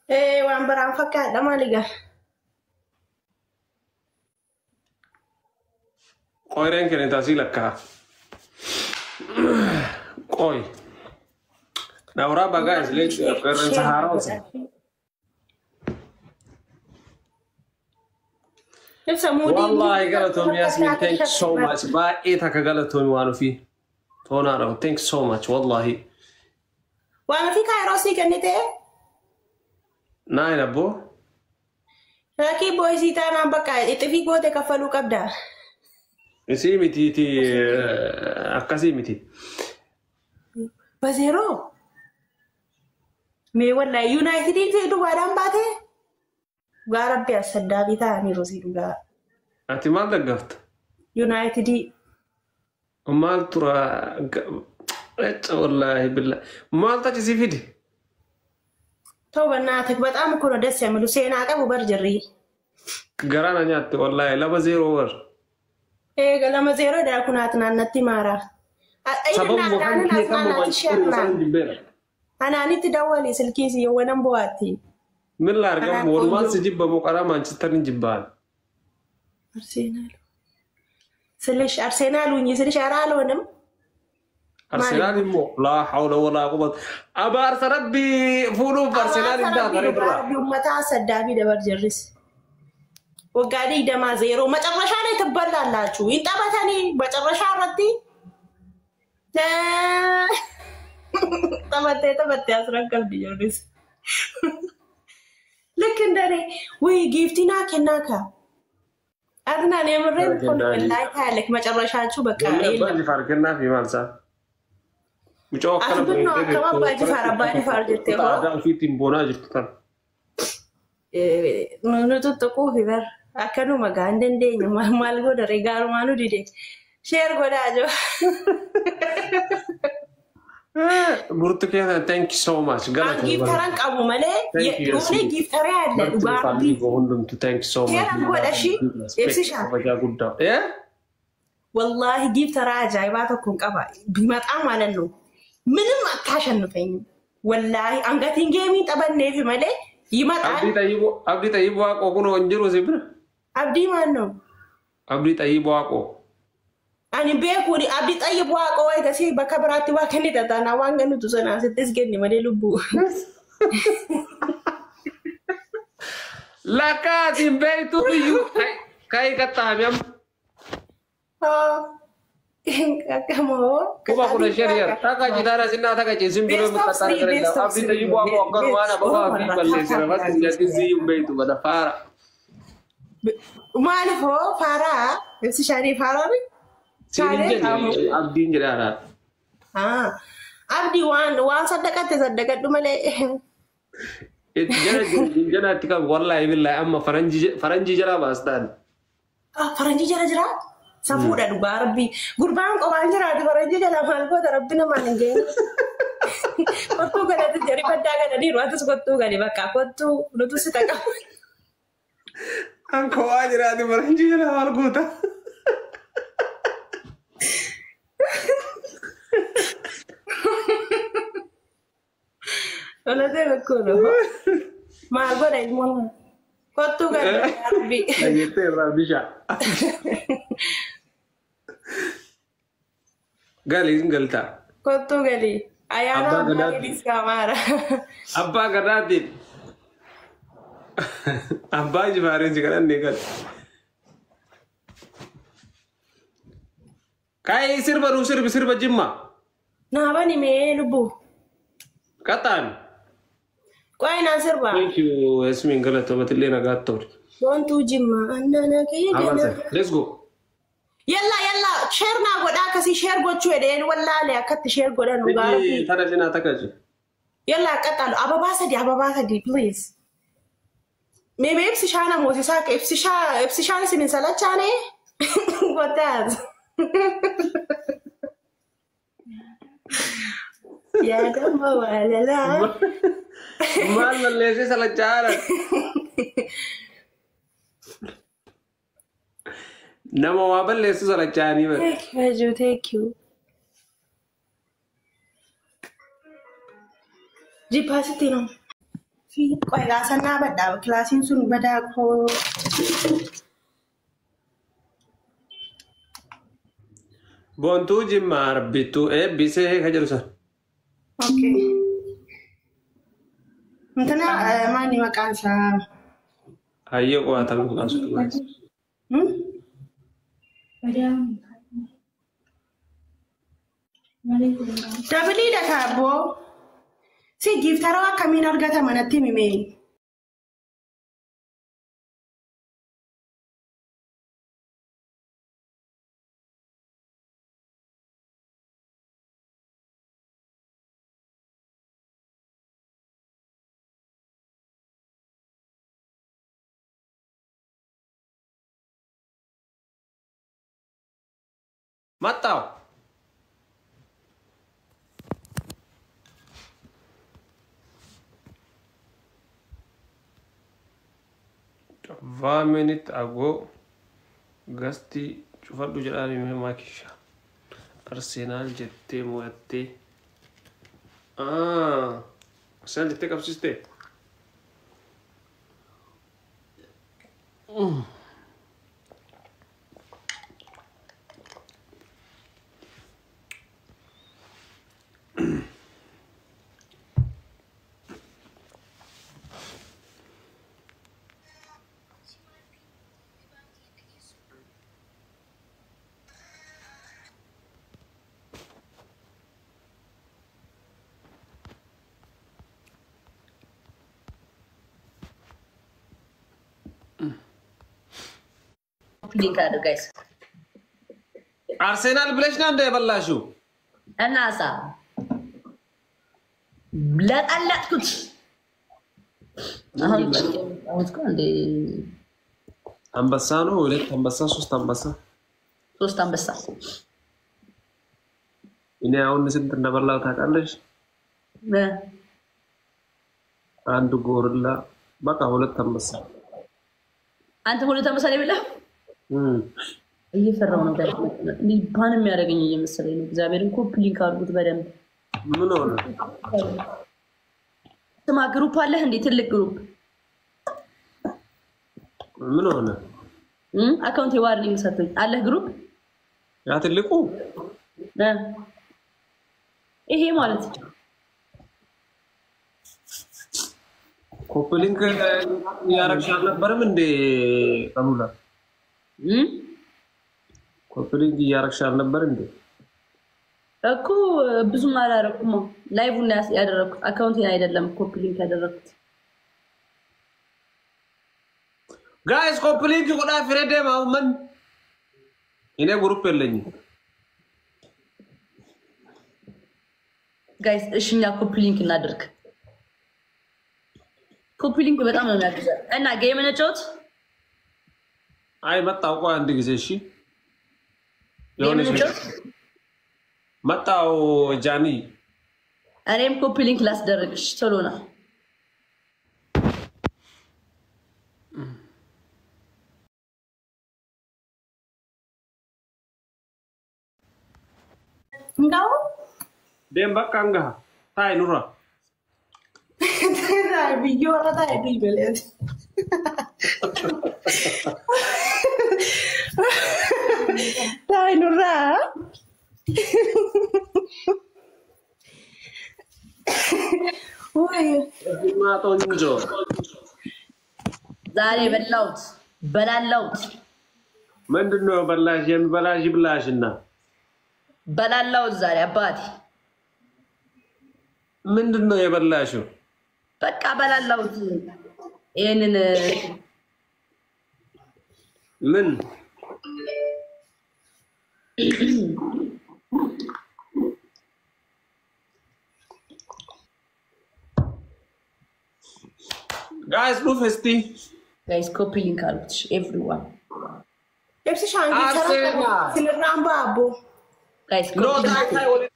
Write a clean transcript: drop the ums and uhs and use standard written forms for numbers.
waan biraan fakkaadha maaligaa. Qoyreen kene taasii lakkaa. Qoy. Now guys, let's Sahara. Wallahi Galatomi Yasmin, thanks so much. Ba ita ka Galatomi wanufi. Tonaro, thanks so much. Wallahi. Wanufi ka Rosi kanite? Nine abo. Laki boy sita nambaka itifi go de kafalu kabda. Isi miti akasi miti. Bazero. Me wallahi United itu badan bate. Garab ya saddabi ta ni Rosi duga. Ati mal daggaft. United mal tura wallahi billah. Mal ta ci fidi. تو بناتك بتأمل كنا دس يعملوا سينا كم وبرجري. قرانا نيات والله لا بزيرو ور. إيه قال ما زيرو ده كنا تنانتي مارا. سبب مخالف كم مباشر. أنا نيت دولي سلكيسي وانا بواتي. من لا رقم ورمان سجيب بمقارنة مانشستر نجيبان. أرسنال. سلش أرسنال وني سلش أرالو نم. أرسنال مو لا حول ولا قوة أبا أرسل ربي فولو أرسنال إندا غريب ربي متى سدابي دبر جرس وقالي دما زيرو ما ترشاني تبلا لا شو أنت بتاني بترشان ردي لا تبت أسرع قلبي جرس لكن داري وي جيفتنا كناكا أنا نمرين كل الله تعالك ما ترشان شو بكاري لا فرقنا في مالسا أخبرنا كم باجي فار جتة هذا في تيمبونا جتة نو تقول في بر أكنو ما عندن دي ما مالكو دريجار مانو دي share goda ajo Burtukeena, thank you so much. Galata. Give taran kabu male. Yoni give taran ada duga. Thank you so much. Kera goda shi. Efsisha. Wajah gudda. Yeah? Wallahi give taraja ibata kun kaba. Bimat amalan lo. Minum atashan nufeng. Wallahi anggatin gaming taban nevi male. Yimat Abdi tayibu ako kuno onjiro sibra. Abdi mano. Abdi tayibu ako. Ani beku di abdi tayibu ako ay kasi baka berarti wakani tata na wangan itu sana setes geni made lubu. Laka simbe itu yu kai kata miam. Oh. Kamu. Kuba kuna share taka jidara sinna taka je simbiro mutata kare abdi tayibu ako akar wana baba abdi balle sira bas jadi simbe itu bada fara. Mali ho fara, esi shari fara ni. Abdi njara. Abdi wan sadaqat dumale. Jana tika wallahi billahi amma faranji jara bastan. Faranji jara. Safuda du barbi. Gurban ko banjara du faranji jara mal ko rabbina manenge. Kottu gala tu jari padaga na diru atus kottu gali baka kottu lutu sitaka. Anko ajra du faranji jara mal ko ta. Wala deh kuno. Ma gua dah mau. Kau tu kan Arabi. Gitu Arabi sah. Gali galta. Kau tu gali. Ayana lagi di kamar. Abba gadati. Abba jibarin sekarang nekat. Kai sirba jimma. Nah, apa ni me lubu? Katan. Kau yang sirba. Thank you, Yasmin. Galata matilena gator. Don't tu jimma. Anda kaya. Let's go. Yalla. Share na goda kasi share go chwe de walla le akat share goda no ga. Tara sina takaji. Yalla katal ababa di please. Maybe if shana mo saka if shana sinin salachane. What that? Ya dah bawa lala. Mal lese salah cara. Nama wabal lese salah cara ni. Thank you. Ji pasti no. في قوي عسنا بدأ كلاسين سون بدأ كو بونتو جمار بيتو بيسه كجلسة اوكي انتنا ماني مكانسا هيو قوات المكانسة دبلي دكابو سي جيفتاروا كمين أرجعت مناتي ميمي ماتاو minute ago gasti cufadhu jedhani makisha Arsenal jette mo'atte Arsenal jette qabsiste link ada guys. Arsenal ብለሽ ነው እንደ በላሽው እናሳ ለጣላጥኩት አሁን እንደ አንበሳ ነው ሁለት አንበሳ ሶስት አንበሳ እኔ አሁን ስንት እንደበላው ታውቃለሽ አንድ ጎርላ በቃ ሁለት አንበሳ አንተ ሁለት አንበሳ ላይ ብላ እየፈራው ነው ጋር ሊባን የሚያደርገኝ እየመሰለኝ ነው እግዚአብሔርን ኮፒ ሊንክ አድርጉት በደንብ ምን ሆነ ስማ ግሩፕ አለ እንዴ ትልቅ ግሩፕ ምን ሆነ አካውንት ዋርኒንግ ሰጥቶኝ አለ ግሩፕ ያ ትልቁ ይሄ ማለት ኮፒ ሊንክ ያረጋግጥ ነበርም እንዴ ቀኑላ ኮፒ ሊንክ ያረጋግጥ ነበር እንዴ እኮ ብዙም አላረኩም ላይቭውን ያደረኩት አካውንቴን አይደለም ኮፒ ሊንክ ያደረኩት ጋይስ ኮፒ ሊንክ ቆዳ ፍሬደ ማውመን እኔ ግሩፕ የለኝ ጋይስ እሺኛ ኮፒ ሊንክ እናድርግ ኮፒ ሊንክ በጣም ነው የሚያግዘው እና ጌም ነጮት አይ መጣው ቆይ አንድ ጊዜ እሺ ጌም ነጮት መጣው ጃኒ እኔም ኮፒ ሊንክ ላስደርግሽ ቶሎ ነው እንዳው ደም በቃ እንጋ ታይ ኑራ ታይ ቢዮራ ታይ ቢበለት ታይ ኑራ ወይ ማቶንጆ ዛሬ በላላውት ምንድነው በላሽ የሚበላሽ ብላሽና በላላውት ዛሬ አባቴ ምንድነው የበላሽው በቃ በላላውት ይሄንን ምን guys do festi guys copy link out everyone Epsi shangi Arsenal. Siniramba abo guys no copy link tai